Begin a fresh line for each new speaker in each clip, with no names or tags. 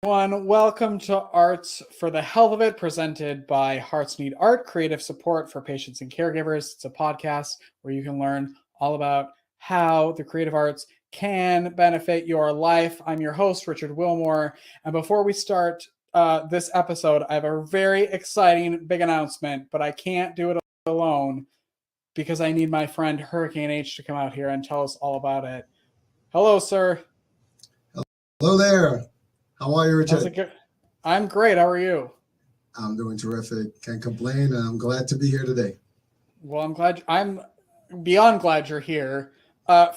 Everyone. Welcome to Arts for the Health of It, presented by Hearts Need Art, creative support for patients and caregivers. It's a podcast where you can learn all about how the creative arts can benefit your life. I'm your host, Richard Wilmore. And before we start this episode, I have a very exciting big announcement, but I can't do it alone because I need my friend Hurricane H to come out here and tell us all about it. Hello, sir.
Hello there. How are you,
How's
Richard?
it go? I'm great. How are you?
I'm doing terrific. Can't complain. And I'm glad to be here today.
Well, I'm beyond glad you're here.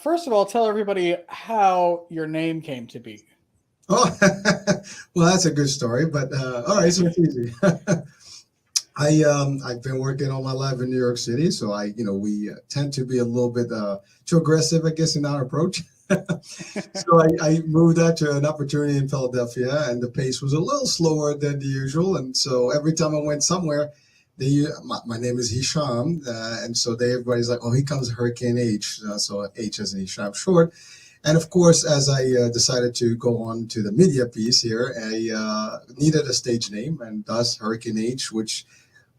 First of all, tell everybody how your name came to be.
Oh, well, that's a good story. But all right, so it's easy. I've been working all my life in New York City, so we tend to be a little bit too aggressive, I guess, in our approach. So I moved out to an opportunity in Philadelphia, and the pace was a little slower than the usual. And so every time I went somewhere, my name is Hisham, and so everybody's like, "Oh, here comes Hurricane H." So H as in Hisham short. And of course, as I decided to go on to the media piece here, I needed a stage name, and thus Hurricane H, which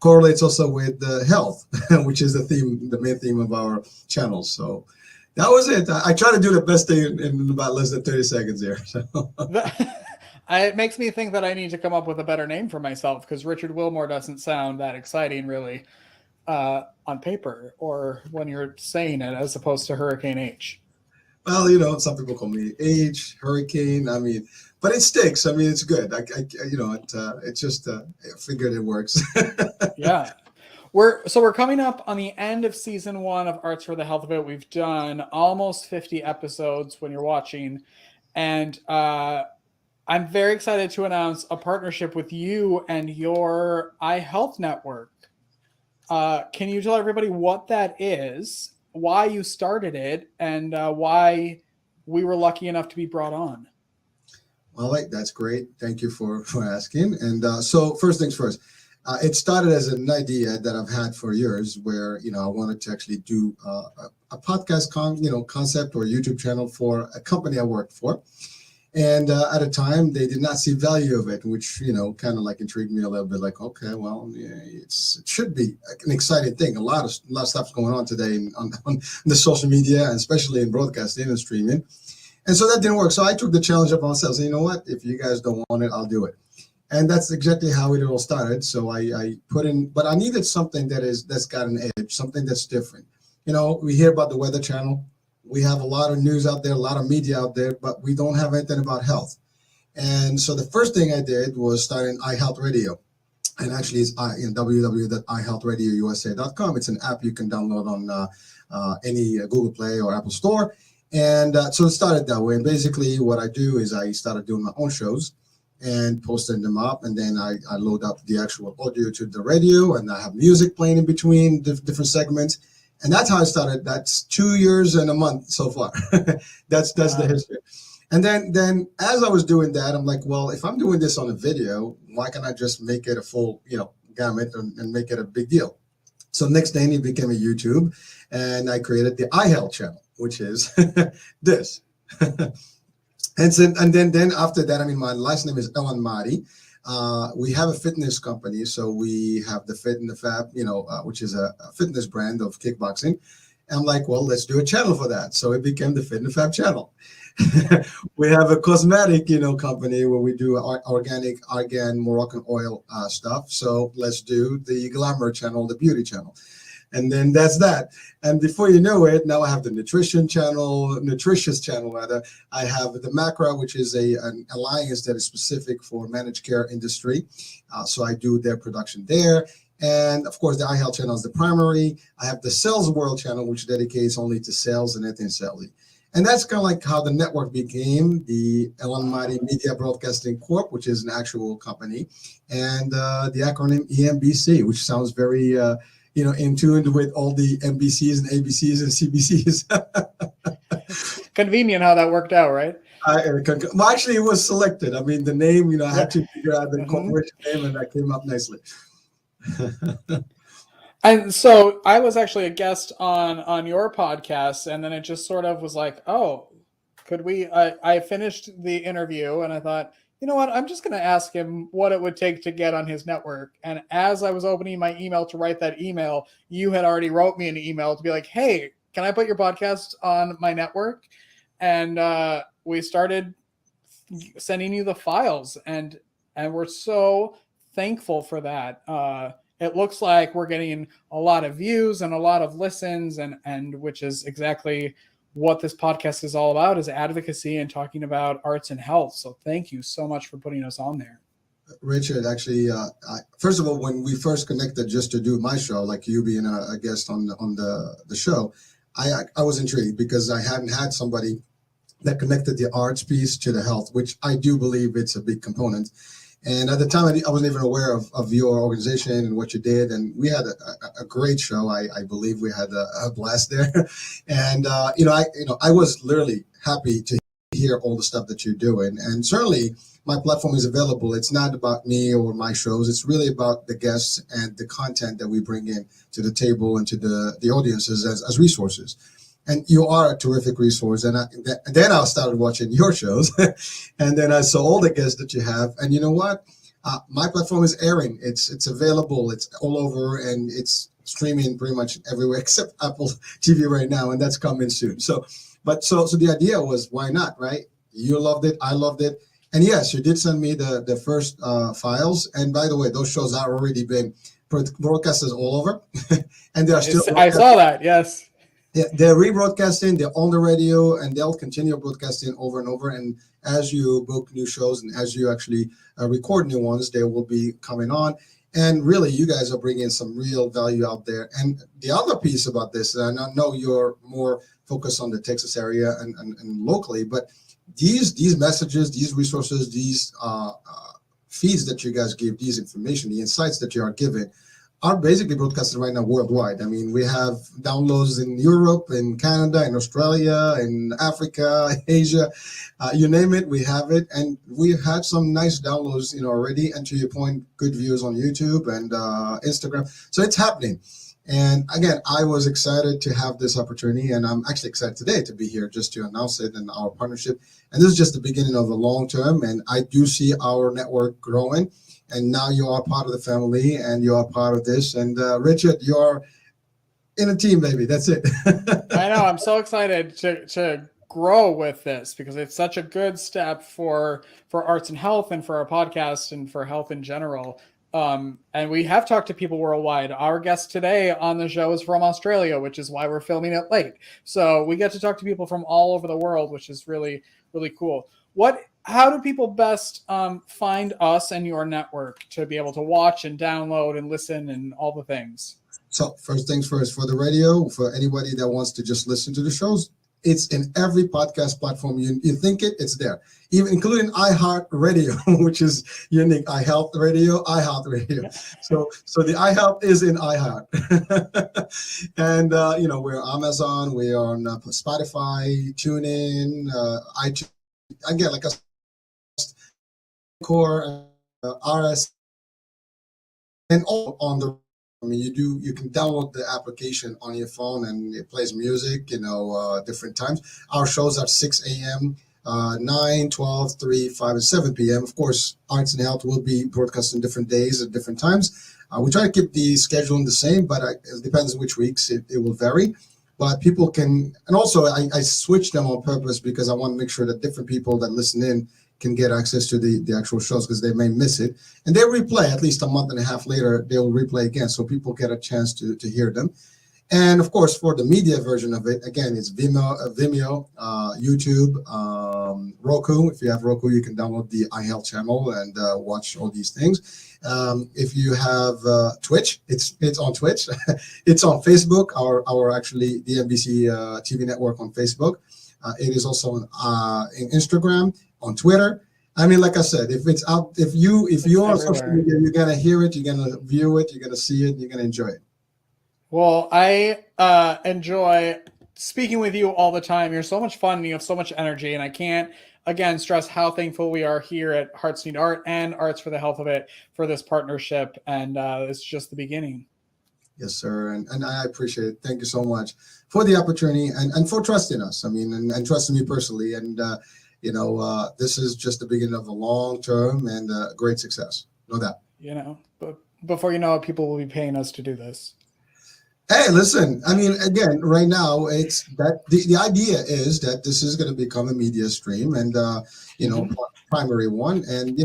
correlates also with health, which is the main theme of our channel. So that was it. I try to do the best thing in about less than 30 seconds here. So.
It makes me think that I need to come up with a better name for myself because Richard Wilmore doesn't sound that exciting, really, on paper or when you're saying it, as opposed to Hurricane H.
Well, some people call me H, Hurricane. But it sticks. It's good. It's just, I figured it works.
Yeah. We're coming up on the end of season 1 of Arts for the Health of It. We've done almost 50 episodes when you're watching, and I'm very excited to announce a partnership with you and your iHealth network. Can you tell everybody what that is, why you started it, and why we were lucky enough to be brought on?
Well, that's great. Thank you for asking. And so first things first. It started as an idea that I've had for years, where I wanted to actually do a podcast concept or YouTube channel for a company I worked for, and at a time they did not see value of it, which kind of like intrigued me a little bit. Like, okay, well, yeah, it should be an exciting thing. A lot of stuff's going on today on the social media, and especially in broadcasting and streaming. And so that didn't work. So I took the challenge upon myself. So you know what? If you guys don't want it, I'll do it. And that's exactly how it all started. So I put in, but I needed something that's got an edge, something that's different. We hear about the Weather Channel. We have a lot of news out there, a lot of media out there, but we don't have anything about health. And so the first thing I did was start an iHealth Radio. And actually it's www.ihealthradiousa.com. It's an app you can download on any Google Play or Apple Store. And so it started that way. And basically what I do is I started doing my own shows and posting them up, and then I load up the actual audio to the radio, and I have music playing in between different segments, and that's how I started. That's 2 years and a month so far. That's the history. And then as I was doing that, I'm like, well, if I'm doing this on a video, why can't I just make it a full gamut and make it a big deal? So next thing it became a YouTube, and I created the iHealth channel, which is this. And then after that, my last name is Eran Thomson. We have a fitness company, so we have the Fit and the Fab, which is a fitness brand of kickboxing. And I'm like, well, let's do a channel for that. So it became the Fit and the Fab channel. We have a cosmetic, company where we do organic argan Moroccan oil stuff. So let's do the glamour channel, the beauty channel. And then that's that. And before you know it, now I have the nutritious channel rather. I have the Macra, which is an alliance that is specific for managed care industry. So I do their production there. And of course, the iHealth channel is the primary. I have the Sales World channel, which dedicates only to sales and anything selling. And that's kind of like how the network became the Eran Thomson Media Broadcasting Corp, which is an actual company, and the acronym EMBC, which sounds very in tune with all the NBCs and ABCs and CBCs.
Convenient how that worked out, right?
Well, actually, it was selected. The name, I had to figure out the corporation name, and that came up nicely.
And so I was actually a guest on your podcast, and then it just sort of was like, oh, could we? I finished the interview, and I thought, you know what? I'm just going to ask him what it would take to get on his network. And as I was opening my email to write that email, you had already wrote me an email to be like, hey, can I put your podcast on my network? And we started sending you the files, and we're so thankful for that. It looks like we're getting a lot of views and a lot of listens, and which is exactly what this podcast is all about, is advocacy and talking about arts and health. So thank you so much for putting us on there.
Richard, actually, first of all, when we first connected just to do my show, like you being a guest on the show, I was intrigued because I hadn't had somebody that connected the arts piece to the health, which I do believe it's a big component. And at the time, I wasn't even aware of your organization and what you did. And we had a great show. I believe we had a blast there. And I was literally happy to hear all the stuff that you're doing. And certainly, my platform is available. It's not about me or my shows. It's really about the guests and the content that we bring in to the table and to the audiences as resources. And you are a terrific resource. And then I started watching your shows, and then I saw all the guests that you have. And you know what? My platform is airing. It's available. It's all over, and it's streaming pretty much everywhere except Apple TV right now, and that's coming soon. So the idea was, why not, right? You loved it. I loved it. And yes, you did send me the first files. And by the way, those shows are already been broadcasted all over, and they are still.
I saw that. Yes.
They're rebroadcasting, they're on the radio, and they'll continue broadcasting over and over. And as you book new shows and as you actually record new ones, they will be coming on. And really, you guys are bringing some real value out there. And the other piece about this, and I know you're more focused on the Texas area and locally, but these messages, these resources, these feeds that you guys give, these information, the insights that you are giving, are basically broadcasted right now worldwide. I mean, we have downloads in Europe, in Canada, in Australia, in Africa, Asia, you name it, we have it. And we've had some nice downloads, already. And to your point, good views on YouTube and Instagram. So it's happening. And again, I was excited to have this opportunity, and I'm actually excited today to be here just to announce it and our partnership. And this is just the beginning of the long term. And I do see our network growing. And now you are part of the family, and you are part of this. And Richard, you're in a team, baby. That's it.
I know. I'm so excited to grow with this, because it's such a good step for arts and health, and for our podcast, and for health in general. And we have talked to people worldwide. Our guest today on the show is from Australia, which is why we're filming it late. So we get to talk to people from all over the world, which is really, really cool. How do people best find us and your network to be able to watch and download and listen and all the things?
So first things first, for the radio, for anybody that wants to just listen to the shows, it's in every podcast platform. You think it's there, even including iHeartRadio, which is unique. iHealthRadio. So the iHealth is in iHeart. And, we're on Amazon, we're on Spotify, TuneIn, iTunes. Again, like a core, RS, and all on the. I mean, you can download the application on your phone, and it plays music, different times. Our shows are 6 a.m., 9, 12, 3, 5, and 7 p.m. Of course, Arts and Health will be broadcast on different days at different times. We try to keep the scheduling the same, but it depends which weeks it will vary. But people can, and also I switch them on purpose because I want to make sure that different people that listen in can get access to the actual shows, because they may miss it. And they replay at least a month and a half later, they'll replay again, so people get a chance to hear them. And of course, for the media version of it, again, it's Vimeo, YouTube, Roku. If you have Roku, you can download the iHealth channel and watch all these things. If you have Twitch, it's on Twitch. It's on Facebook, our actually the NBC TV network on Facebook. It is also on in Instagram, on Twitter. I mean, like I said, if it's out, if you're on social media, you're gonna hear it, you're gonna view it, you're gonna see it, you're gonna enjoy it.
Well, I enjoy speaking with you all the time. You're so much fun, and you have so much energy, and I can't, again, stress how thankful we are here at Hearts Need Art and Arts for the Health of It for this partnership, and it's just the beginning.
Yes, sir, and I appreciate it. Thank you so much for the opportunity and for trusting us. I mean, and trusting me personally. And this is just the beginning of a long term and great success. No doubt.
But before you know it, people will be paying us to do this.
Hey, listen, I mean, again, right now, it's that the idea is that this is going to become a media stream and, primary one. And,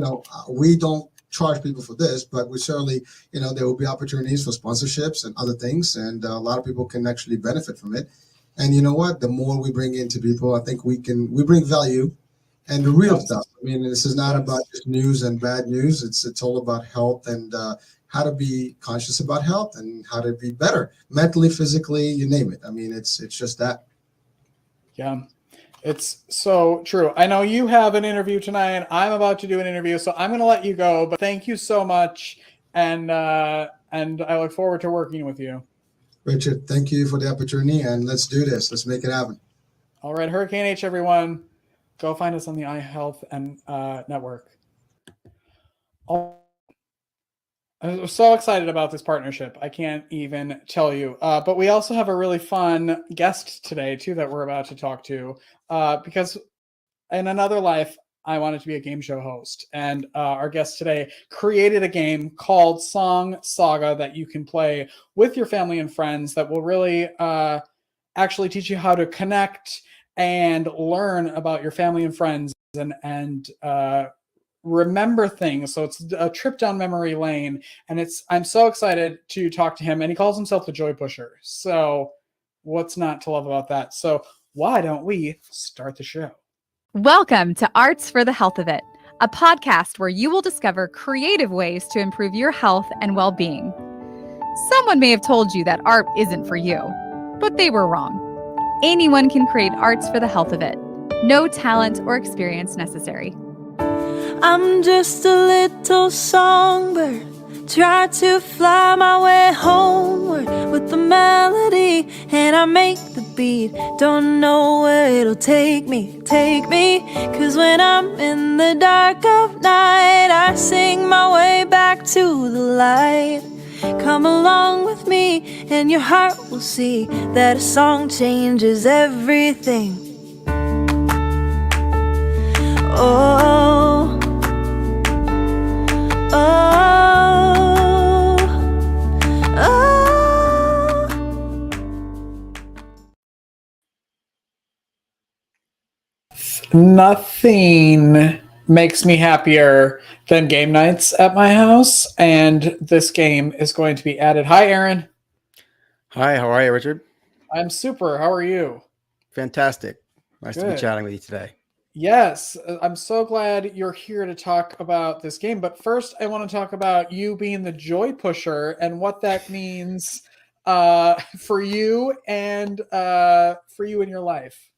we don't charge people for this, but we certainly, there will be opportunities for sponsorships and other things. And a lot of people can actually benefit from it. And you know what? The more we bring into people, I think we bring value and the real stuff. I mean, this is not about just news and bad news. It's all about health and how to be conscious about health and how to be better mentally, physically, you name it. I mean, it's just that.
Yeah, it's so true. I know you have an interview tonight. I'm about to do an interview, so I'm going to let you go. But thank you so much, and I look forward to working with you.
Richard, thank you for the opportunity, and let's do this. Let's make it happen.
All right, Hurricane H, everyone. Go find us on the iHealth and network. I'm so excited about this partnership. I can't even tell you. But we also have a really fun guest today, too, that we're about to talk to. Because in another life, I wanted to be a game show host. And our guest today created a game called Song Saga that you can play with your family and friends that will really actually teach you how to connect and learn about your family and friends and remember things. So it's a trip down memory lane, and I'm so excited to talk to him. And he calls himself the Joy Pusher. So what's not to love about that? So why don't we start the show?
Welcome to Arts for the Health of It, a podcast where you will discover creative ways to improve your health and well-being. Someone may have told you that art isn't for you, but they were wrong. Anyone can create arts for the health of it. No talent or experience necessary.
I'm just a little songbird, try to fly my way homeward with the melody, and I make the beat. Don't know where it'll take me, cause when I'm in the dark of night, I sing my way back to the light. Come along with me, and your heart will see that a song changes everything. Oh, oh, oh.
Nothing makes me happier than game nights at my house, and this game is going to be added. Hi, Eran.
Hi, how are you, Richard?
I'm super. How are you?
Fantastic. Nice to be chatting with you today.
Yes, I'm so glad you're here to talk about this game. But first, I want to talk about you being the Joy Pusher and what that means for you and in your life.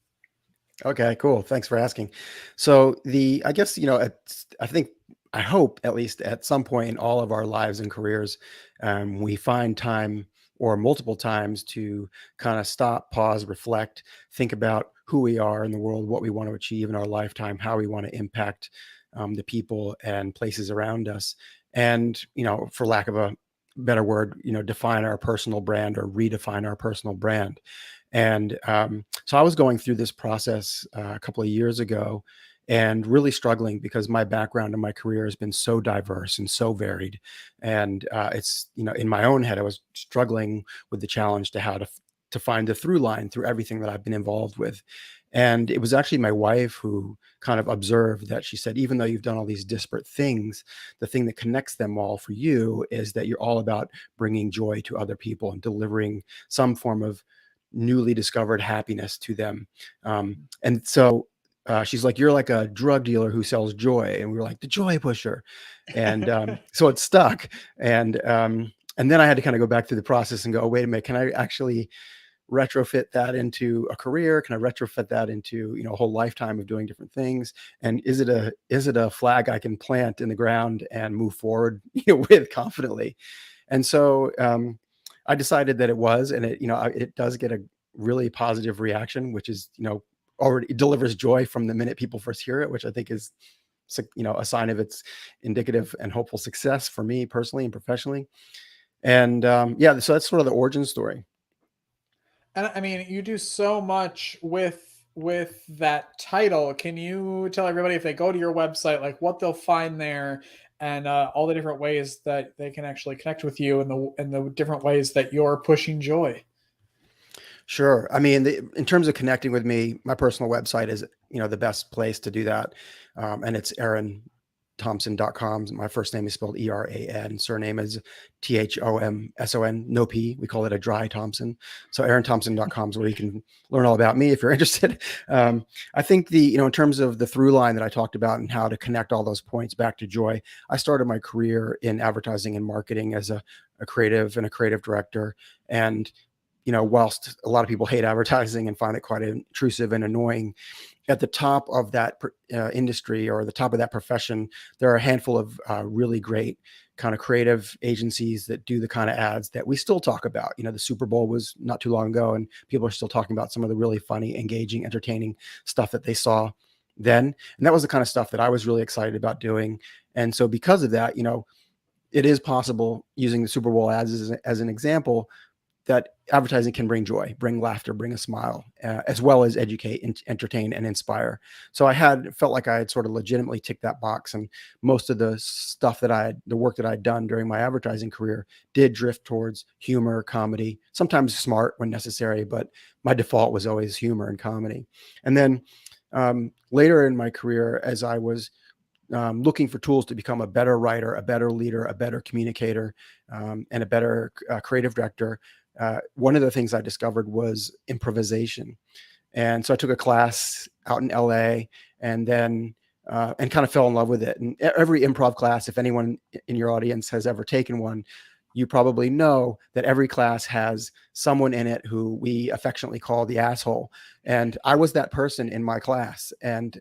Okay, cool. Thanks for asking. So I guess, I hope at least at some point in all of our lives and careers, we find time or multiple times to kind of stop, pause, reflect, think about who we are in the world, what we want to achieve in our lifetime, how we want to impact the people and places around us. And, for lack of a better word, define our personal brand or redefine our personal brand. And so I was going through this process a couple of years ago and really struggling because my background and my career has been so diverse and so varied. And it's, in my own head, I was struggling with the challenge to how to find the through line through everything that I've been involved with. And it was actually my wife who kind of observed that. She said, even though you've done all these disparate things, the thing that connects them all for you is that you're all about bringing joy to other people and delivering some form of newly discovered happiness to them. And so she's like, you're like a drug dealer who sells joy. And we were like, the Joy Pusher. And so it stuck. And then I had to kind of go back through the process and go, oh, wait a minute, can I actually retrofit that into a career? Can I retrofit that into, a whole lifetime of doing different things? And is it a flag I can plant in the ground and move forward with confidently? And so I decided that it was, and it does get a really positive reaction, which is, already delivers joy from the minute people first hear it, which I think is, a sign of its indicative and hopeful success for me personally and professionally. And so that's sort of the origin story.
And I mean, you do so much with with that title, can you tell everybody if they go to your website, like what they'll find there, and all the different ways that they can actually connect with you, and the different ways that you're pushing joy?
Sure. I mean, in terms of connecting with me, my personal website is, the best place to do that. And it's EranThomson.com. My first name is spelled ERAN. Surname is THOMSON, no P. We call it a dry Thompson. So EranThomson.com is where you can learn all about me if you're interested. I think in terms of the through line that I talked about and how to connect all those points back to joy, I started my career in advertising and marketing as a creative and a creative director. And whilst a lot of people hate advertising and find it quite intrusive and annoying, at the top of that industry, or the top of that profession, there are a handful of really great kind of creative agencies that do the kind of ads that we still talk about. The Super Bowl was not too long ago, and people are still talking about some of the really funny, engaging, entertaining stuff that they saw then. And that was the kind of stuff that I was really excited about doing. And so because of that, it is possible, using the Super Bowl ads as an example, that advertising can bring joy, bring laughter, bring a smile, as well as educate, entertain, and inspire. So I felt like I had sort of legitimately ticked that box. And most of the stuff the work that I'd done during my advertising career did drift towards humor, comedy, sometimes smart when necessary, but my default was always humor and comedy. And then later in my career, as I was looking for tools to become a better writer, a better leader, a better communicator, and a better creative director, one of the things I discovered was improvisation. And so I took a class out in LA, and then and kind of fell in love with it. And every improv class, if anyone in your audience has ever taken one, you probably know that every class has someone in it who we affectionately call the asshole. And I was that person in my class. And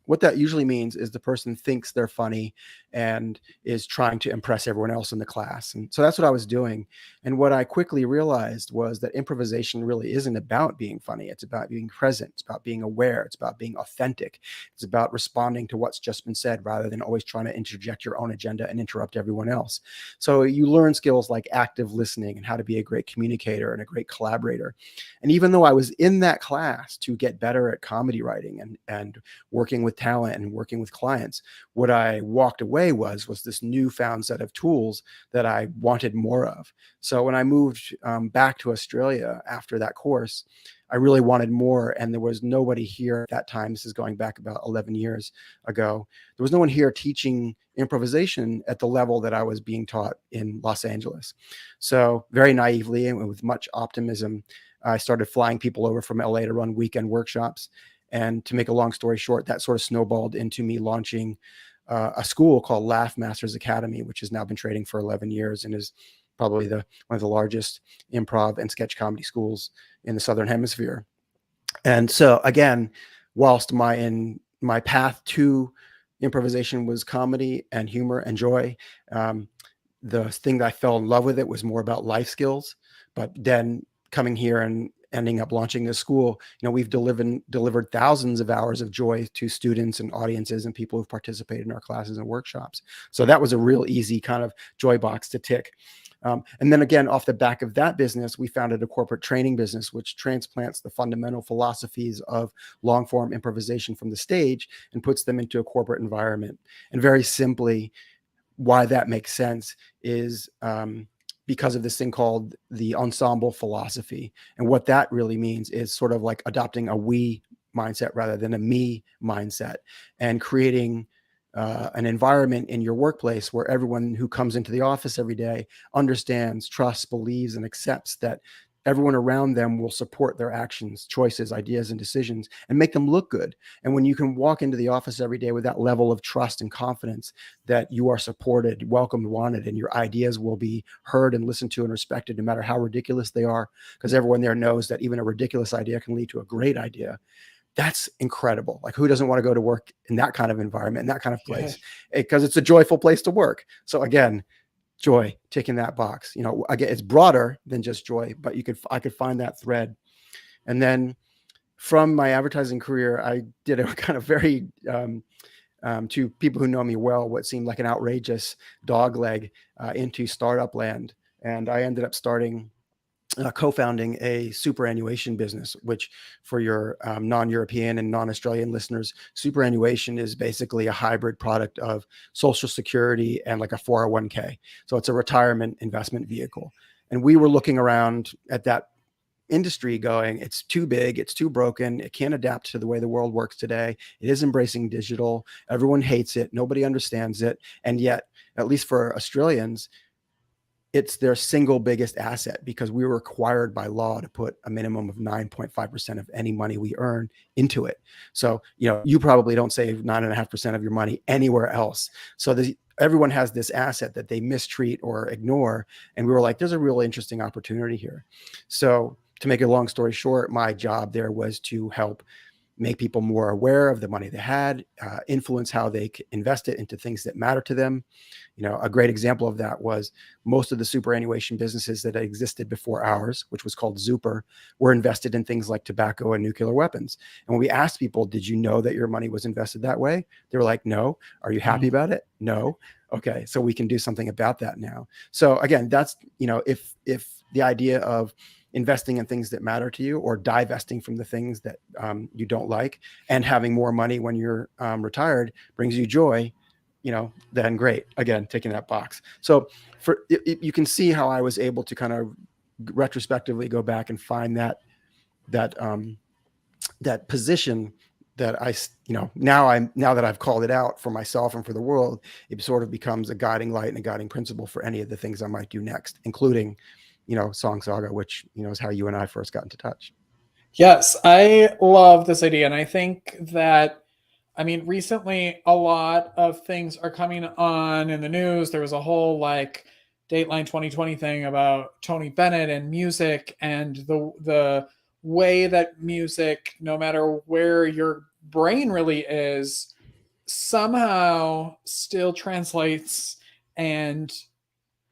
what that usually means is the person thinks they're funny and is trying to impress everyone else in the class. And so that's what I was doing. And what I quickly realized was that improvisation really isn't about being funny. It's about being present. It's about being aware. It's about being authentic. It's about responding to what's just been said rather than always trying to interject your own agenda and interrupt everyone else. So you learn skills like active listening and how to be a great communicator and a great collaborator. And even though I was in that class to get better at comedy writing and working with talent and working with clients, what I walked away was this newfound set of tools that I wanted more of. So when I moved back to Australia after that course, I really wanted more. And there was nobody here at that time. This is going back about 11 years ago. There was no one here teaching improvisation at the level that I was being taught in Los Angeles. So very naively and with much optimism, I started flying people over from LA to run weekend workshops. And to make a long story short, that sort of snowballed into me launching a school called Laugh Masters Academy, which has now been trading for 11 years and is probably one of the largest improv and sketch comedy schools in the Southern Hemisphere. And so again, whilst my path to improvisation was comedy and humor and joy, the thing that I fell in love with it was more about life skills. But then coming here and ending up launching this school, we've delivered thousands of hours of joy to students and audiences and people who've participated in our classes and workshops. So that was a real easy kind of joy box to tick. And then again, off the back of that business, we founded a corporate training business, which transplants the fundamental philosophies of long form improvisation from the stage and puts them into a corporate environment. And very simply, why that makes sense is because of this thing called the ensemble philosophy. And what that really means is sort of like adopting a we mindset rather than a me mindset, and creating an environment in your workplace where everyone who comes into the office every day understands, trusts, believes, and accepts that everyone around them will support their actions, choices, ideas, and decisions and make them look good. And when you can walk into the office every day with that level of trust and confidence that you are supported, welcomed, wanted, and your ideas will be heard and listened to and respected, no matter how ridiculous they are, because everyone there knows that even a ridiculous idea can lead to a great idea. That's incredible. Like, who doesn't want to go to work in that kind of environment, in that kind of place? Because it's a joyful place to work. So again, joy, ticking that box. Again, it's broader than just joy, but I could find that thread. And then from my advertising career, I did a kind of very, to people who know me well, what seemed like an outrageous dogleg into startup land. And I ended up starting co-founding a superannuation business, which for your non-European and non-Australian listeners, superannuation is basically a hybrid product of Social Security and like a 401k. So it's a retirement investment vehicle. And we were looking around at that industry going, it's too big, it's too broken, it can't adapt to the way the world works today. It is embracing digital. Everyone hates it. Nobody understands it. And yet, at least for Australians, it's their single biggest asset, because we were required by law to put a minimum of 9.5% of any money we earn into it. So, you probably don't save 9.5% of your money anywhere else. So everyone has this asset that they mistreat or ignore. And we were like, there's a really interesting opportunity here. So to make a long story short, my job there was to help make people more aware of the money they had, influence how they invest it into things that matter to them. A great example of that was most of the superannuation businesses that existed before ours, which was called Zuper, were invested in things like tobacco and nuclear weapons. And when we asked people, did you know that your money was invested that way? They were like, no. Are you happy about it? No. Okay, so we can do something about that now. So again, that's, if the idea of investing in things that matter to you, or divesting from the things that you don't like, and having more money when you're retired brings you joy, then great. Again, taking that box. So you can see how I was able to kind of retrospectively go back and find that position that I, now that I've called it out for myself and for the world, it sort of becomes a guiding light and a guiding principle for any of the things I might do next, including Song Saga, which, is how you and I first got into touch.
Yes, I love this idea. And I think that, recently a lot of things are coming on in the news. There was a whole Dateline 2020 thing about Tony Bennett and music, and the way that music, no matter where your brain really is, somehow still translates, and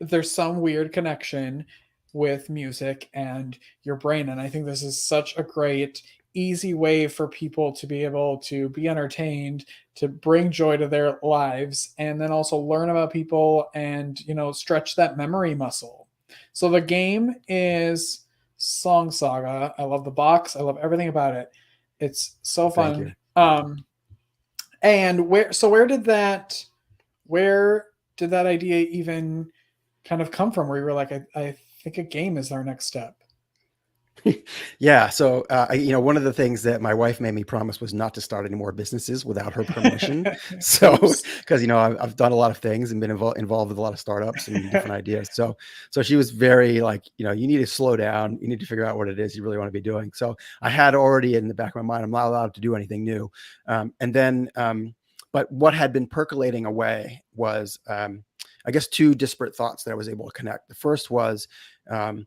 there's some weird connection with music and your brain. And I think this is such a great, easy way for people to be able to be entertained, to bring joy to their lives, and then also learn about people and, stretch that memory muscle. So the game is Song Saga. I love the box. I love everything about it. It's so fun. And where did that idea even kind of come from, where you were like, I think a game is our next step?
Yeah. So, one of the things that my wife made me promise was not to start any more businesses without her permission. So, because, I've done a lot of things and been involved with a lot of startups and different ideas. So she was very like, you need to slow down. You need to figure out what it is you really want to be doing. So I had already in the back of my mind, I'm not allowed to do anything new. But what had been percolating away was, I guess, two disparate thoughts that I was able to connect. The first was, I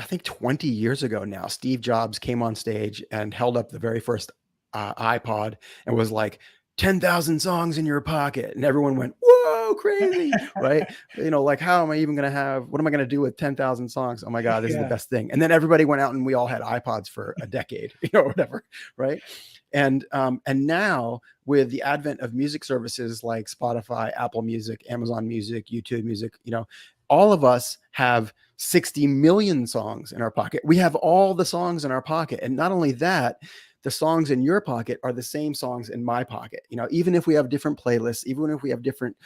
think 20 years ago now, Steve Jobs came on stage and held up the very first iPod and was like, 10,000 songs in your pocket. And everyone went, whoa, crazy, right? How am I even going to what am I going to do with 10,000 songs? Oh my God, this is the best thing. And then everybody went out and we all had iPods for a decade, whatever, right? And now with the advent of music services like Spotify, Apple Music, Amazon Music, YouTube Music, all of us have 60 million songs in our pocket. We have all the songs in our pocket. And not only that, the songs in your pocket are the same songs in my pocket. Even if we have different playlists, even if we have different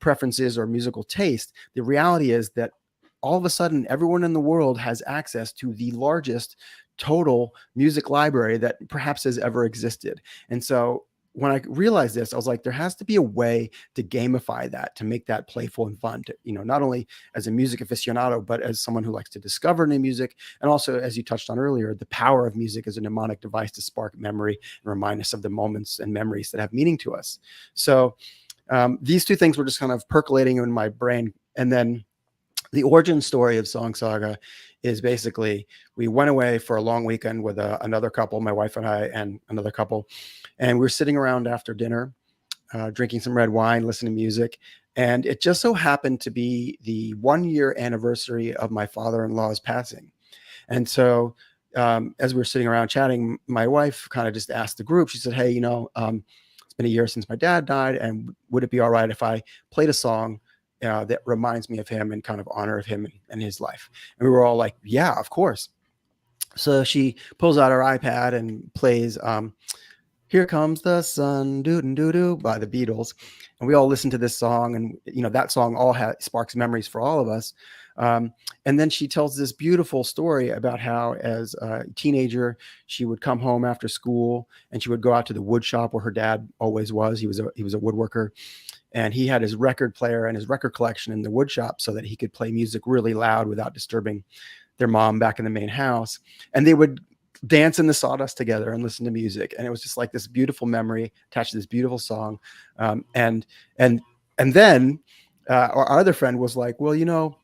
preferences or musical taste, the reality is that all of a sudden, everyone in the world has access to the largest total music library that perhaps has ever existed. And so when I realized this, I was like, there has to be a way to gamify that, to make that playful and fun, to, not only as a music aficionado, but as someone who likes to discover new music. And also, as you touched on earlier, the power of music as a mnemonic device to spark memory and remind us of the moments and memories that have meaning to us. So these two things were just kind of percolating in my brain. And then the origin story of Song Saga is basically, we went away for a long weekend with another couple, my wife and I and another couple, and we were sitting around after dinner, drinking some red wine, listening to music. And it just so happened to be the 1-year anniversary of my father-in-law's passing. And so as we were sitting around chatting, my wife kind of just asked the group, she said, hey, it's been a year since my dad died, and would it be all right if I played a song that reminds me of him and kind of honor of him and his life. And we were all like, yeah, of course. So she pulls out her iPad and plays Here Comes the Sun, doo-doo-doo-doo by the Beatles. And we all listen to this song, and that song all sparks memories for all of us. And then she tells this beautiful story about how as a teenager, she would come home after school and she would go out to the wood shop where her dad always was. He was a woodworker, and he had his record player and his record collection in the wood shop so that he could play music really loud without disturbing their mom back in the main house. And they would dance in the sawdust together and listen to music. And it was just like this beautiful memory attached to this beautiful song. And then our other friend was like, well,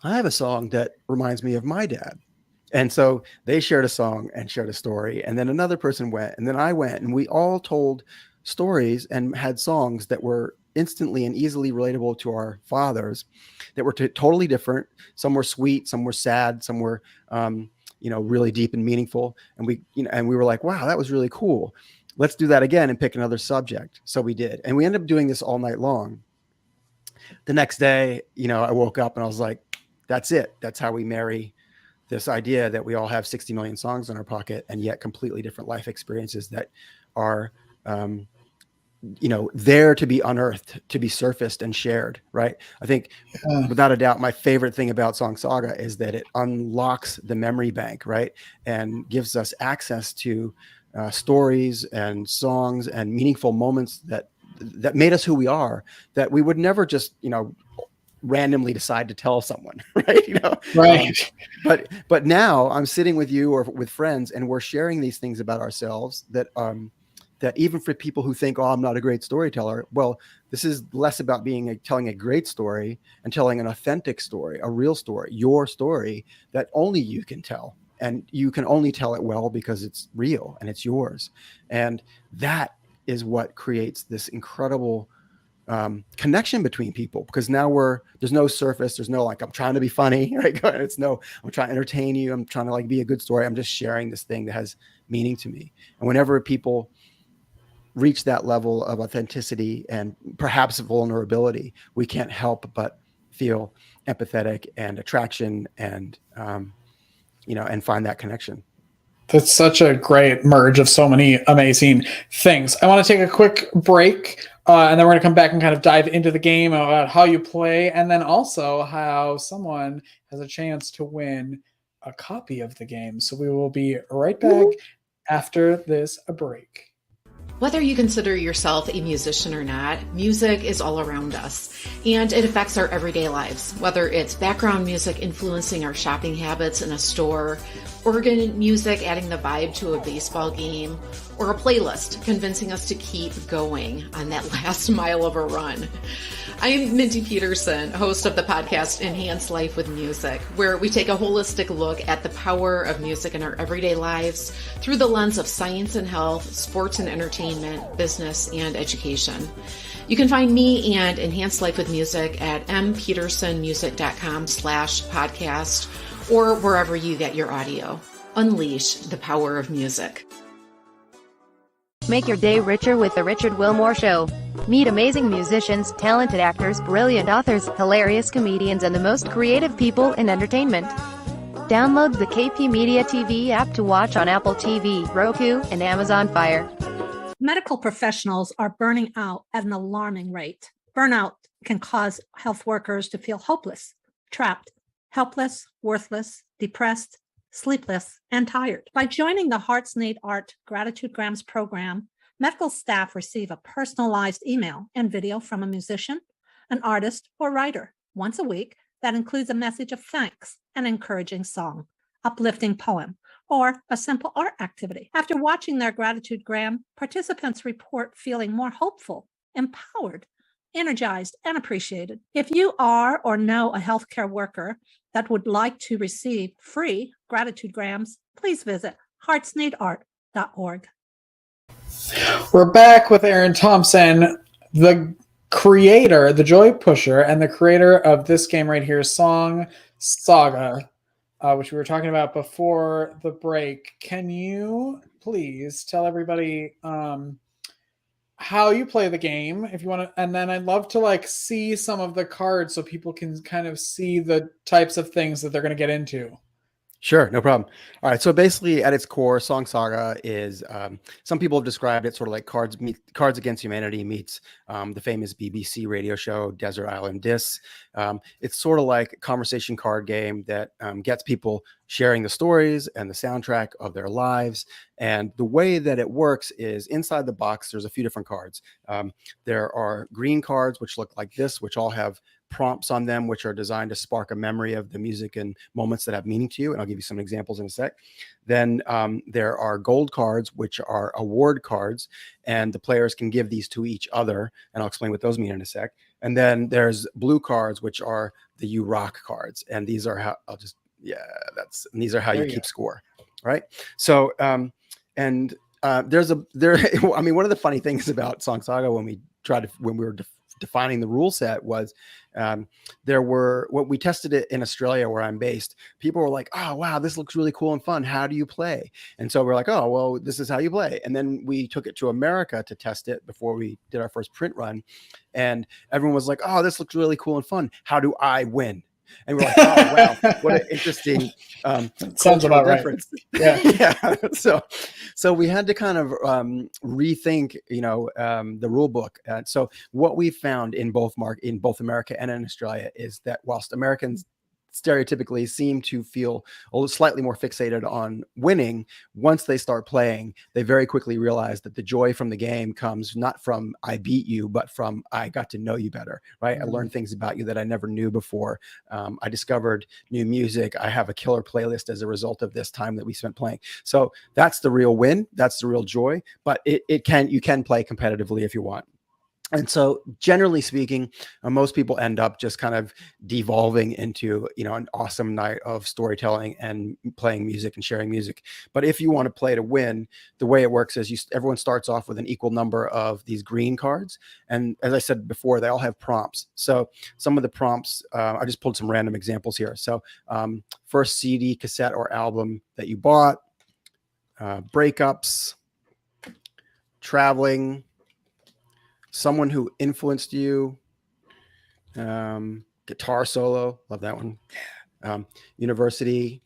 I have a song that reminds me of my dad. And so they shared a song and shared a story. And then another person went, and then I went, and we all told stories and had songs that were instantly and easily relatable to our fathers that were totally different. Some were sweet, some were sad, some were, really deep and meaningful. And we were like, wow, that was really cool. Let's do that again and pick another subject. So we did. And we ended up doing this all night long. The next day, I woke up and I was like, that's it. That's how we marry this idea that we all have 60 million songs in our pocket and yet completely different life experiences that are, there to be unearthed, to be surfaced and shared. Right. I think without a doubt, my favorite thing about Song Saga is that it unlocks the memory bank, right, and gives us access to stories and songs and meaningful moments that made us who we are, that we would never just, randomly decide to tell someone, right?
Right.
But now I'm sitting with you or with friends, and we're sharing these things about ourselves that even for people who think, oh, I'm not a great storyteller. Well, this is less about telling a great story and telling an authentic story, a real story, your story that only you can tell. And you can only tell it well because it's real and it's yours. And that is what creates this incredible connection between people, because now there's no surface. There's no, like, I'm trying to be funny, right? It's no, I'm trying to entertain you. I'm trying to be a good story. I'm just sharing this thing that has meaning to me. And whenever people reach that level of authenticity and perhaps vulnerability, we can't help but feel empathetic and attraction and, and find that connection.
That's such a great merge of so many amazing things. I want to take a quick break, and then we're going to come back and kind of dive into the game about how you play, and then also how someone has a chance to win a copy of the game. So we will be right back after this break.
Whether you consider yourself a musician or not, music is all around us, and it affects our everyday lives. Whether it's background music influencing our shopping habits in a store, organ music adding the vibe to a baseball game, or a playlist convincing us to keep going on that last mile of a run. I'm Mindy Peterson, host of the podcast Enhance Life with Music, where we take a holistic look at the power of music in our everyday lives through the lens of science and health, sports and entertainment, business, and education. You can find me and Enhance Life with Music at mpetersonmusic.com/podcast or wherever you get your audio. Unleash the power of music.
Make your day richer with The Richard Wilmore Show. Meet amazing musicians, talented actors, brilliant authors, hilarious comedians, and the most creative people in entertainment. Download the KP Media TV app to watch on Apple TV, Roku, and Amazon Fire.
Medical professionals are burning out at an alarming rate. Burnout can cause health workers to feel hopeless, trapped, helpless, worthless, depressed, sleepless, and tired. By joining the Hearts Need Art Gratitude Grams program, medical staff receive a personalized email and video from a musician, an artist, or writer once a week that includes a message of thanks, an encouraging song, uplifting poem, or a simple art activity. After watching their gratitude gram, participants report feeling more hopeful, empowered, energized, and appreciated. If you are or know a healthcare worker that would like to receive free gratitude grams, please visit heartsneedart.org.
We're back with Eran Thomson, the creator, the joy pusher, and the creator of this game right here, Song Saga, which we were talking about before the break. Can you please tell everybody how you play the game if you want to, and then I'd love to like see some of the cards so people can kind of see the types of things that they're going to get into.
Sure, no problem. All right, so basically, at its core, Song Saga is some people have described it sort of like Cards Against Humanity meets the famous BBC radio show Desert Island Discs. It's sort of like a conversation card game that gets people sharing the stories and the soundtrack of their lives. And the way that it works is inside the box, there's a few different cards. There are green cards, which look like this, which all have prompts on them, which are designed to spark a memory of the music and moments that have meaning to you. And I'll give you some examples in a sec. Then there are gold cards, which are award cards, and the players can give these to each other. And I'll explain what those mean in a sec. And then there's blue cards, which are the You Rock cards. And these are how these are how you keep score. Right. So, I mean, one of the funny things about Song Saga when we were defining the rule set was when we tested it in Australia where I'm based, people were like, oh, wow, this looks really cool and fun. How do you play? And so we're like, oh, well, this is how you play. And then we took it to America to test it before we did our first print run. And everyone was like, oh, this looks really cool and fun. How do I win? And we're like, oh, wow, what an interesting
Sounds about
difference.
Right. Yeah.
Yeah. So we had to kind of rethink, the rule book. So what we found in both America and in Australia is that whilst Americans stereotypically seem to feel slightly more fixated on winning, once they start playing, they very quickly realize that the joy from the game comes not from I beat you, but from I got to know you better, right? I learned things about you that I never knew before. I discovered new music. I have a killer playlist as a result of this time that we spent playing. So that's the real win. That's the real joy. But you can play competitively if you want. And so generally speaking, most people end up just kind of devolving into, an awesome night of storytelling and playing music and sharing music. But if you want to play to win, the way it works is everyone starts off with an equal number of these green cards. And as I said before, they all have prompts. So some of the prompts, I just pulled some random examples here. So first CD, cassette, or album that you bought, breakups, traveling, someone who influenced you, guitar solo, love that one, university,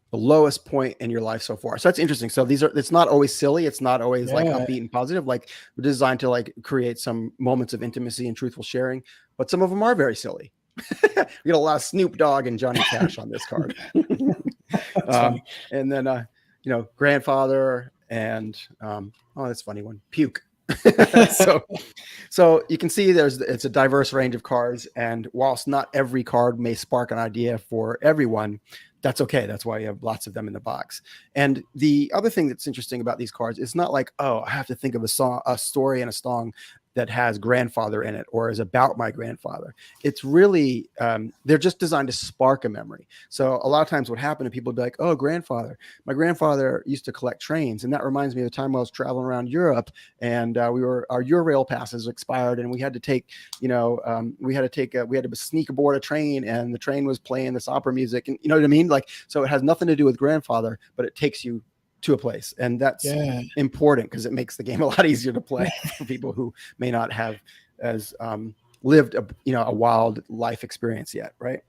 the lowest point in your life so far. So that's interesting. So it's not always silly. It's not always like upbeat and positive. Like we're designed to like create some moments of intimacy and truthful sharing, but some of them are very silly. We get a lot of Snoop Dogg and Johnny Cash on this card. And then, grandfather and, that's a funny one, puke. So you can see it's a diverse range of cards, and whilst not every card may spark an idea for everyone, that's okay. That's why you have lots of them in the box. And the other thing that's interesting about these cards, it's not like, oh, I have to think of a story and a song that has grandfather in it or is about my grandfather. It's really, they're just designed to spark a memory. So a lot of times what happened, people would be like, oh, my grandfather used to collect trains. And that reminds me of the time I was traveling around Europe, and our Eurail passes expired, and we had to sneak aboard a train, and the train was playing this opera music. And you know what I mean? Like, so it has nothing to do with grandfather, but it takes you to a place, and that's important because it makes the game a lot easier to play for people who may not have as lived a wild life experience yet, right?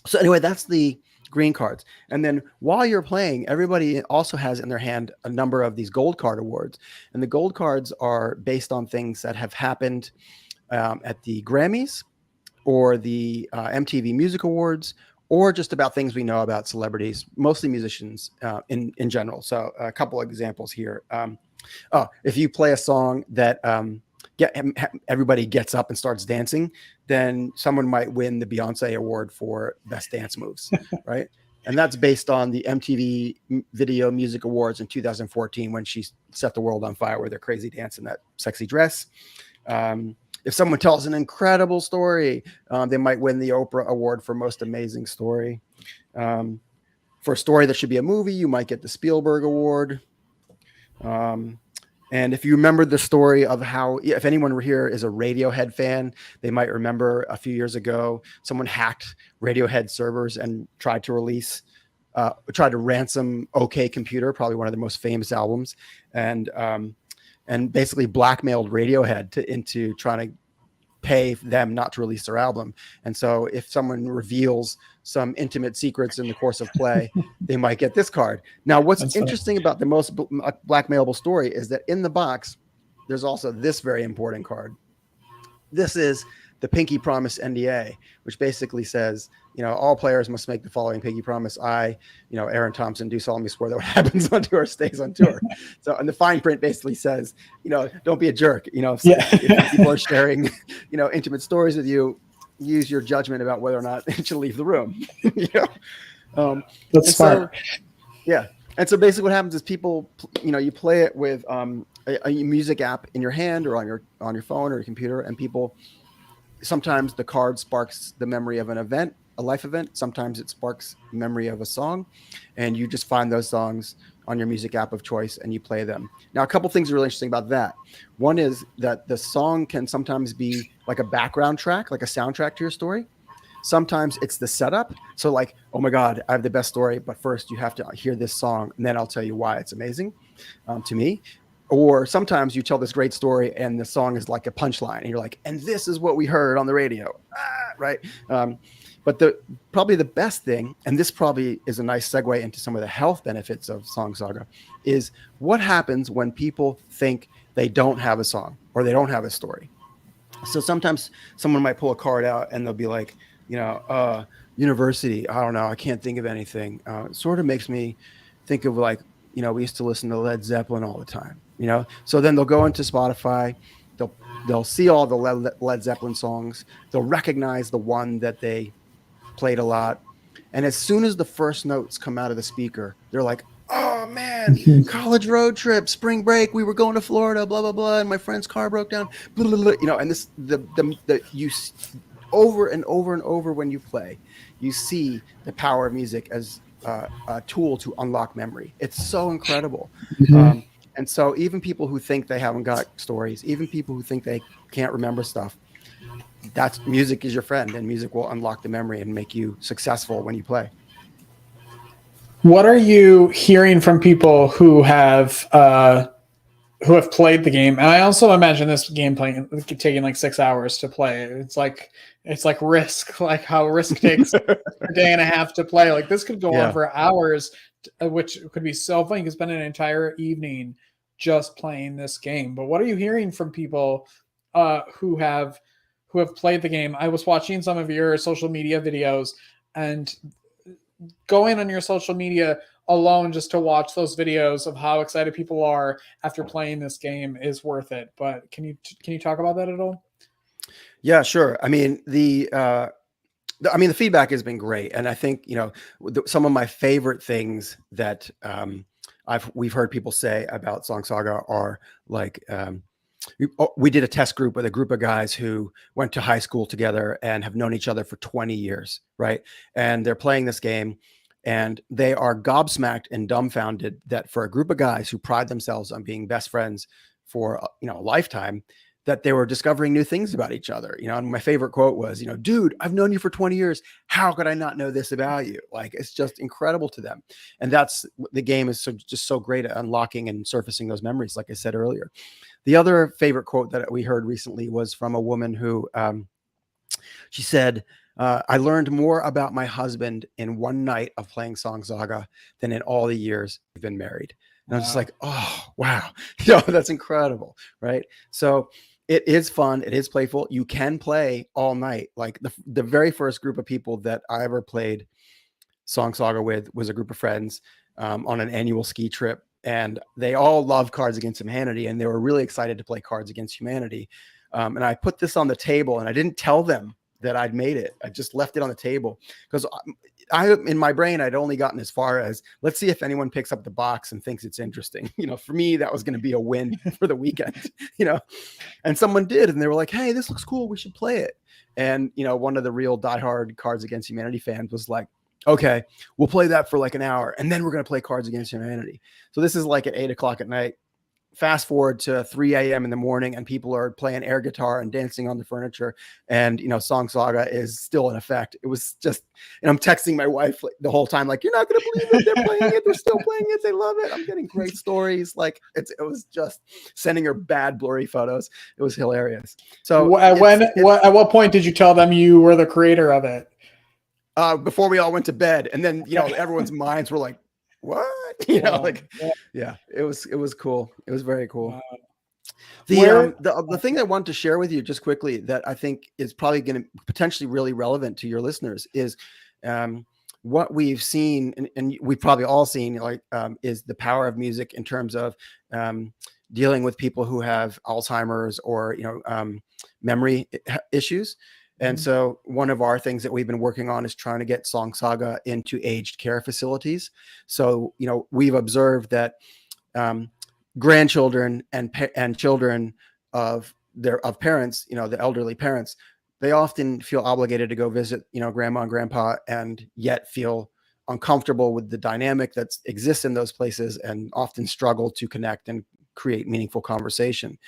So anyway, that's the green cards. And then while you're playing, everybody also has in their hand a number of these gold card awards, and the gold cards are based on things that have happened at the Grammys or the MTV Music Awards, or just about things we know about celebrities, mostly musicians in general. So a couple of examples here. If you play a song that everybody gets up and starts dancing, then someone might win the Beyonce award for best dance moves, right? And that's based on the MTV Video Music Awards in 2014 when she set the world on fire with her crazy dance in that sexy dress. If someone tells an incredible story, they might win the Oprah Award for Most Amazing Story. For a story that should be a movie, you might get the Spielberg Award. And if you remember the story of if anyone here is a Radiohead fan, they might remember a few years ago, someone hacked Radiohead servers and tried to ransom OK Computer, probably one of the most famous albums. And and basically blackmailed Radiohead into trying to pay them not to release their album. And so if someone reveals some intimate secrets in the course of play, they might get this card. Now, what's
That's
interesting about the most blackmailable story is that in the box, there's also this very important card. This is the Pinky Promise NDA, which basically says, all players must make the following Pinky Promise. I, Eran Thomson, do solemnly swear that what happens on tour stays on tour. So, and the fine print basically says, don't be a jerk. If people are sharing, intimate stories with you, use your judgment about whether or not it should leave the room.
That's smart.
Yeah. And so basically what happens is people, you play it with a music app in your hand or on your phone or your computer, and people, sometimes the card sparks the memory of an event, a life event. Sometimes it sparks memory of a song, and you just find those songs on your music app of choice and you play them. Now, a couple things are really interesting about that. One is that the song can sometimes be like a background track, like a soundtrack to your story. Sometimes it's the setup. So like, oh my God, I have the best story, but first you have to hear this song and then I'll tell you why it's amazing to me. Or sometimes you tell this great story and the song is like a punchline and you're like, and this is what we heard on the radio, right? But probably the best thing, and this probably is a nice segue into some of the health benefits of Song Saga, is what happens when people think they don't have a song or they don't have a story. So sometimes someone might pull a card out and they'll be like, university, I don't know, I can't think of anything. It sort of makes me think of like, we used to listen to Led Zeppelin all the time, So then they'll go into Spotify, they'll see all the Led Zeppelin songs, they'll recognize the one that they played a lot, and as soon as the first notes come out of the speaker, they're like, oh man, college road trip, spring break, we were going to Florida, blah blah blah, and my friend's car broke down, blah, blah, blah. And this you over and over and over when you play, you see the power of music as a tool to unlock memory. It's so incredible. And so even people who think they haven't got stories, even people who think they can't remember stuff, that's music is your friend, and music will unlock the memory and make you successful when you play.
What are you hearing from people who have played the game? And I also imagine this game taking like 6 hours to play. It's like Risk, like how Risk takes a day and a half to play. Like this could go on for hours, which could be so fun. You could spend an entire evening just playing this game. But what are you hearing from people who have played the game? I was watching some of your social media videos, and going on your social media alone just to watch those videos of how excited people are after playing this game is worth it. But can you talk about that at all?
Yeah, sure. I mean, the feedback has been great, and I think some of my favorite things that we've heard people say about Song Saga are like, we did a test group with a group of guys who went to high school together and have known each other for 20 years, right? And they're playing this game, and they are gobsmacked and dumbfounded that for a group of guys who pride themselves on being best friends for a lifetime, that they were discovering new things about each other. And my favorite quote was, dude, I've known you for 20 years. How could I not know this about you? Like, it's just incredible to them. And that's, the game is just so great at unlocking and surfacing those memories, like I said earlier. The other favorite quote that we heard recently was from a woman who, she said, I learned more about my husband in one night of playing Song Saga than in all the years we've been married. And I was just like, oh, wow. That's incredible. Right. So it is fun. It is playful. You can play all night. Like the very first group of people that I ever played Song Saga with was a group of friends on an annual ski trip. And they all love Cards Against Humanity, and they were really excited to play Cards Against Humanity. And I put this on the table, and I didn't tell them that I'd made it. I just left it on the table because in my brain, I'd only gotten as far as, let's see if anyone picks up the box and thinks it's interesting. For me, that was going to be a win for the weekend, and someone did. And they were like, hey, this looks cool. We should play it. And, one of the real diehard Cards Against Humanity fans was like, okay, we'll play that for like an hour, and then we're going to play Cards Against Humanity. So this is like at 8 o'clock at night. fast forward to 3 a.m. in the morning and people are playing air guitar and dancing on the furniture, and Song Saga is still in effect. It was just, and I'm texting my wife the whole time, like, you're not going to believe it, they're playing it, they're still playing it, they love it, I'm getting great stories. Like it was just sending her bad blurry photos. It was hilarious. So
at what point did you tell them you were the creator of it?
Before we all went to bed, and then everyone's minds were like, what? Yeah, it was cool. It was very cool. The thing I wanted to share with you just quickly that I think is probably going to potentially really relevant to your listeners is what we've seen, and we've probably all seen, is the power of music in terms of dealing with people who have Alzheimer's or memory issues. And so one of our things that we've been working on is trying to get Song Saga into aged care facilities. So, we've observed that grandchildren and children of parents, the elderly parents, they often feel obligated to go visit, grandma and grandpa, and yet feel uncomfortable with the dynamic that exists in those places and often struggle to connect and create meaningful conversation.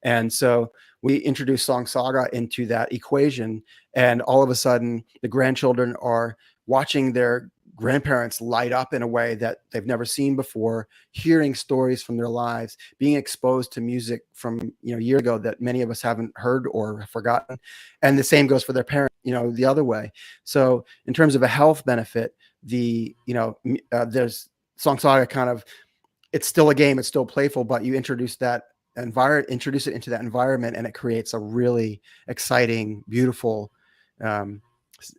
And so we introduced Song Saga into that equation, and all of a sudden the grandchildren are watching their grandparents light up in a way that they've never seen before, hearing stories from their lives, being exposed to music from a year ago that many of us haven't heard or forgotten. And the same goes for their parents, the other way. So in terms of a health benefit, there's Song Saga kind of, it's still a game, it's still playful, but you introduce it into that environment, and it creates a really exciting, beautiful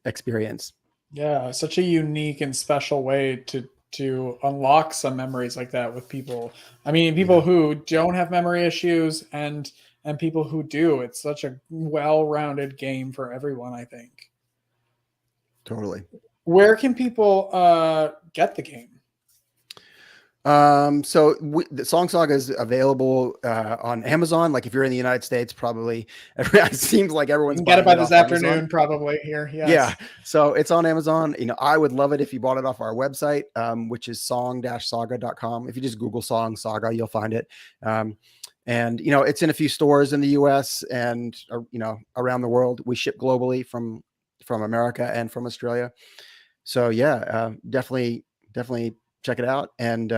experience.
Yeah, such a unique and special way to unlock some memories like that with people. I mean, people who don't have memory issues and people who do. It's such a well-rounded game for everyone, I think.
Totally.
Where can people get the game?
So the Song Saga is available on Amazon. Like if you're in the United States, probably it seems like everyone's
get it by this afternoon, probably here. Yes.
Yeah. So it's on Amazon. I would love it if you bought it off our website, which is song-saga.com. If you just Google Song Saga, you'll find it. And it's in a few stores in the US and around the world. We ship globally from America and from Australia. So yeah, definitely check it out, and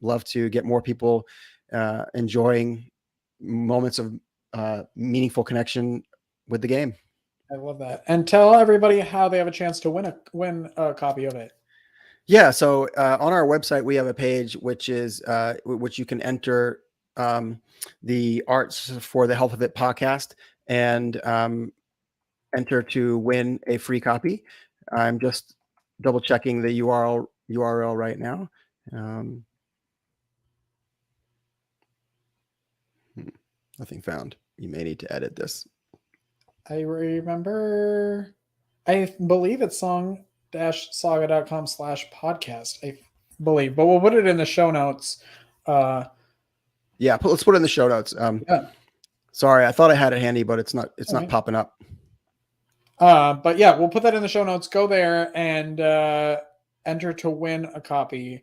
love to get more people enjoying moments of meaningful connection with the game.
I love that. And tell everybody how they have a chance to win a copy of it.
Yeah, so on our website we have a page which you can enter the Arts for the Health of It podcast and enter to win a free copy. I'm just double checking the URL right now. Nothing found. You may need to edit this.
I remember, I believe it's song-saga.com/podcast, I believe, but we'll put it in the show notes.
Let's put it in the show notes. Sorry, I thought I had it handy, but it's not popping up.
But yeah, we'll put that in the show notes. Go there and enter to win a copy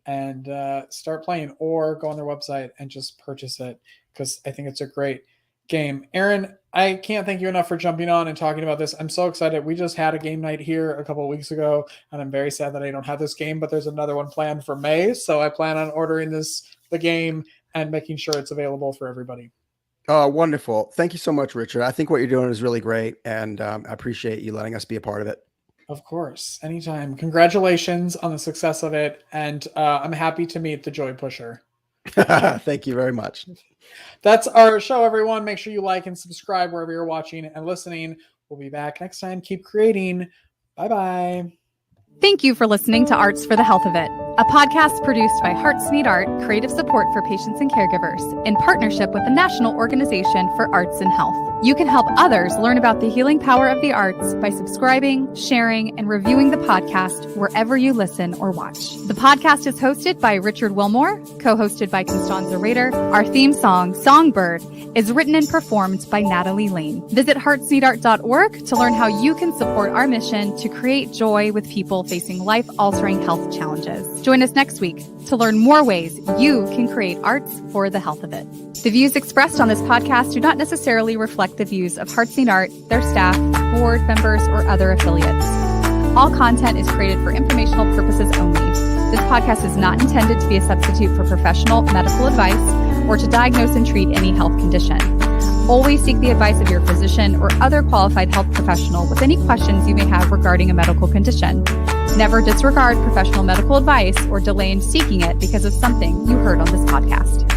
and start playing, or go on their website and just purchase it, because I think it's a great game. Eran, I can't thank you enough for jumping on and talking about this. I'm so excited. We just had a game night here a couple of weeks ago, and I'm very sad that I don't have this game, but there's another one planned for May. So I plan on ordering the game and making sure it's available for everybody.
Oh, wonderful. Thank you so much, Richard. I think what you're doing is really great, and I appreciate you letting us be a part of it.
Of course. Anytime. Congratulations on the success of it. And I'm happy to meet the Joy Pusher.
Thank you very much.
That's our show, everyone. Make sure you like and subscribe wherever you're watching and listening. We'll be back next time. Keep creating. Bye-bye.
Thank you for listening to Arts for the Health of It, a podcast produced by Hearts-Need Art, creative support for patients and caregivers, in partnership with the National Organization for Arts and Health. You can help others learn about the healing power of the arts by subscribing, sharing, and reviewing the podcast wherever you listen or watch. The podcast is hosted by Richard Wilmore, co-hosted by Constanza Rader. Our theme song, Songbird, is written and performed by Natalie Lane. Visit heartsneedart.org to learn how you can support our mission to create joy with people facing life-altering health challenges. Join us next week to learn more ways you can create arts for the health of it. The views expressed on this podcast do not necessarily reflect the views of Hearts Need Art, their staff, board members, or other affiliates. All content is created for informational purposes only. This podcast is not intended to be a substitute for professional medical advice or to diagnose and treat any health condition. Always seek the advice of your physician or other qualified health professional with any questions you may have regarding a medical condition. Never disregard professional medical advice or delay in seeking it because of something you heard on this podcast.